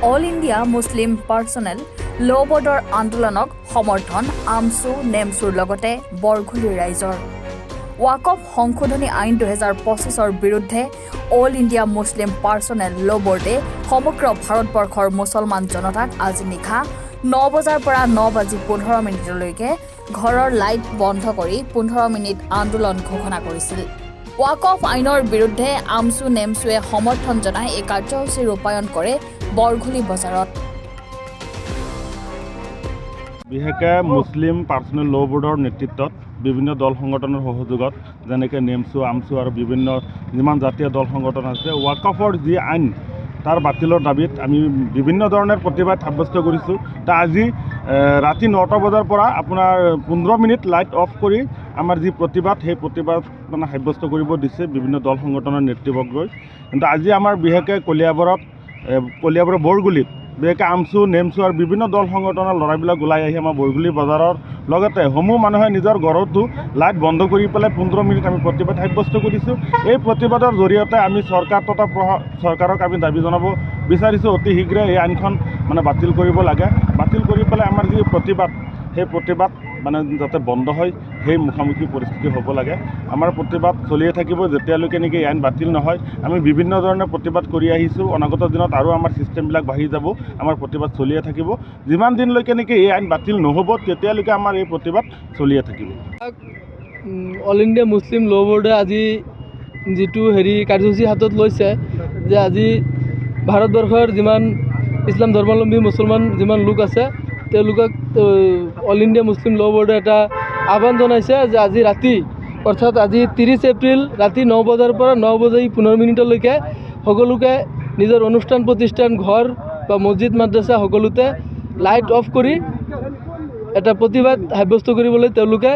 All India মুছলিম personal ল' বৰ্ডৰ আন্দোলনক সমৰ্থন আমছু নেমছুৰ লগতে বৰঘুলিৰ ৰাইজৰ। ৱাকফ সংশোধনী আইন 2025ৰ বিৰুদ্ধে অল ইণ্ডিয়া মুছলিম পাৰ্চনেল ল' বৰ্ডে সমগ্ৰ ভাৰতবৰ্ষৰ মুছলমান জনতাক আজি নিশা 9 বজাৰ পৰা 9:15 ঘৰৰ লাইট বন্ধ কৰি 15 মিনিট আন্দোলন ঘোষণা কৰিছিল। ৱাকফ আইনৰ বিৰুদ্ধে আমছু নেমছুৱে সমৰ্থন জনাই এই কাৰ্যসূচী ৰূপায়ণ কৰে বৰঘুলি বজাৰত। বিশেষকৈ মুছলিম পাৰ্চনেল ল' বৰ্ডৰ নেতৃত্বত বিভিন্ন দল সংগঠনৰ সহযোগত যেনেকৈ নেমছু আমছু আৰু বিভিন্ন যিমান জাতীয় দল সংগঠন আছে ৱাকফৰ যি আইন তাৰ বাতিলৰ দাবীত আমি বিভিন্ন ধৰণৰ প্ৰতিবাদ সাব্যস্ত কৰিছোঁ। আজি ৰাতি 9টা বজাৰ পৰা আপোনাৰ 15 মিনিট লাইট অফ কৰি আমাৰ যি প্ৰতিবাদ সেই প্ৰতিবাদ মানে সাব্যস্ত কৰিব দিছে বিভিন্ন দল সংগঠনৰ নেতৃবৰ্গই। কিন্তু আজি আমাৰ বিশেষকৈ কলিয়াবৰৰ বৰগুলিত বিশেষকৈ আমছু নেমছু আৰু বিভিন্ন দল সংগঠনৰ ল'ৰাবিলাক ওলাই আহি আমাৰ বৰগুলি বজাৰৰ লগতে সমূহ মানুহে নিজৰ ঘৰতো লাইট বন্ধ কৰি পেলাই 15 মিনিট আমি প্ৰতিবাদ সাব্যস্ত কৰিছোঁ। এই প্ৰতিবাদৰ জৰিয়তে আমি চৰকাৰক আমি দাবী জনাব বিচাৰিছোঁ অতি শীঘ্ৰে এই আইনখন মানে বাতিল কৰিব লাগে। বাতিল কৰি পেলাই আমাৰ যি প্ৰতিবাদ সেই প্ৰতিবাদ মানে যাতে বন্ধ হয় সেই মুখামুখি পৰিস্থিতি হ'ব লাগে। আমাৰ প্ৰতিবাদ চলিয়ে থাকিব যেতিয়ালৈকে নেকি এই আইন বাতিল নহয়। আমি বিভিন্ন ধৰণে প্ৰতিবাদ কৰি আহিছোঁ। অনাগত দিনত আৰু আমাৰ ছিষ্টেমবিলাক বাঢ়ি যাব, আমাৰ প্ৰতিবাদ চলিয়ে থাকিব। যিমান দিনলৈকে নেকি এই আইন বাতিল নহ'ব তেতিয়ালৈকে আমাৰ এই প্ৰতিবাদ চলিয়ে থাকিব। অল ইণ্ডিয়া মুছলিম ল' বৰ্ডে আজি যিটো কাৰ্যসূচী হাতত লৈছে যে আজি ভাৰতবৰ্ষৰ যিমান ইছলাম ধৰ্মাৱলম্বী মুছলমান যিমান লোক আছে তেওঁলোকক অল ইণ্ডিয়া মুছলিম ল' বৰ্ডে এটা আহ্বান জনাইছে যে আজি ৰাতি অৰ্থাৎ আজি 30 এপ্ৰিল ৰাতি 9 বজাৰ পৰা 9:15 সকলোকে নিজৰ অনুষ্ঠান প্ৰতিষ্ঠান ঘৰ বা মছজিদ মাদ্ৰাছা সকলোতে লাইট অফ কৰি এটা প্ৰতিবাদ সাব্যস্ত কৰিবলৈ তেওঁলোকে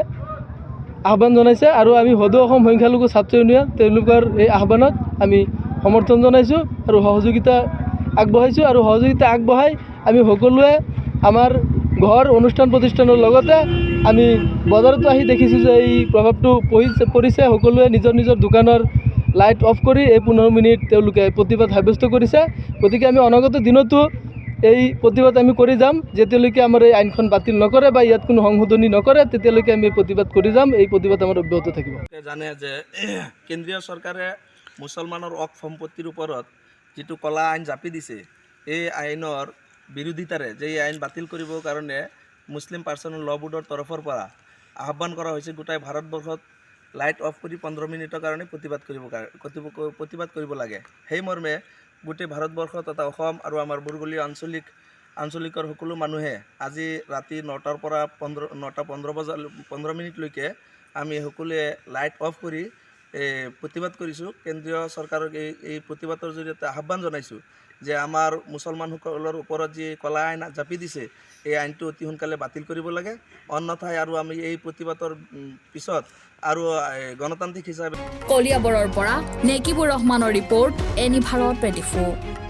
আহ্বান জনাইছে। আৰু আমি সদৌ অসম সংখ্যালঘু ছাত্ৰ ইউনিয়ন তেওঁলোকৰ এই আহ্বানত আমি সমৰ্থন জনাইছোঁ আৰু সহযোগিতা আগবঢ়াইছোঁ। আৰু সহযোগিতা আগবঢ়াই আমি সকলোৱে আমাৰ ঘৰ অনুষ্ঠান প্ৰতিষ্ঠানৰ লগতে আমি বজাৰতো আহি দেখিছোঁ যে এই প্ৰভাৱটো পৰিছে। সকলোৱে নিজৰ নিজৰ দোকানৰ লাইট অফ কৰি এই 15 মিনিট তেওঁলোকে প্ৰতিবাদ সাব্যস্ত কৰিছে। গতিকে আমি অনাগত দিনতো এই প্ৰতিবাদ আমি কৰি যাম। যেতিয়ালৈকে আমাৰ এই আইনখন বাতিল নকৰে বা ইয়াত কোনো সংশোধনী নকৰে তেতিয়ালৈকে আমি প্ৰতিবাদ কৰি যাম। এই প্ৰতিবাদ আমাৰ অব্যাহত থাকিব। জানে যে কেন্দ্ৰীয় চৰকাৰে মুছলমানৰ অক সম্পত্তিৰ ওপৰত যিটো কলা আইন জাপি দিছে এই আইনৰ বিৰোধিতাৰে যে এই আইন বাতিল কৰিবৰ কাৰণে মুছলিম পাৰ্চনেল ল' বৰ্ডৰ তৰফৰ পৰা আহ্বান কৰা হৈছে গোটেই ভাৰতবৰ্ষত লাইট অফ কৰি 15 মিনিটৰ কাৰণে প্ৰতিবাদ কৰিব লাগে। সেই মৰ্মে গোটেই ভাৰতবৰ্ষত তথা অসম আৰু আমাৰ বৰগুলি আঞ্চলিকৰ সকলো মানুহে আজি ৰাতি 9টাৰ পৰা 9:15 মিনিটলৈকে আমি সকলোৱে লাইট অফ কৰি প্ৰতিবাদ কৰিছোঁ। কেন্দ্ৰীয় চৰকাৰক এই প্ৰতিবাদৰ জৰিয়তে আহ্বান জনাইছোঁ যে আমাৰ মুছলমানসকলৰ ওপৰত যি কলা আইন জাপি দিছে এই আইনটো অতি সোনকালে বাতিল কৰিব লাগে। অন্যথাই আৰু আমি এই প্ৰতিবাদৰ পিছত আৰু গণতান্ত্ৰিক হিচাপে কলিয়াবৰৰ পৰা নেকিবুৰ ৰহমানৰ ৰিপৰ্ট, এনি ভাৰত 24।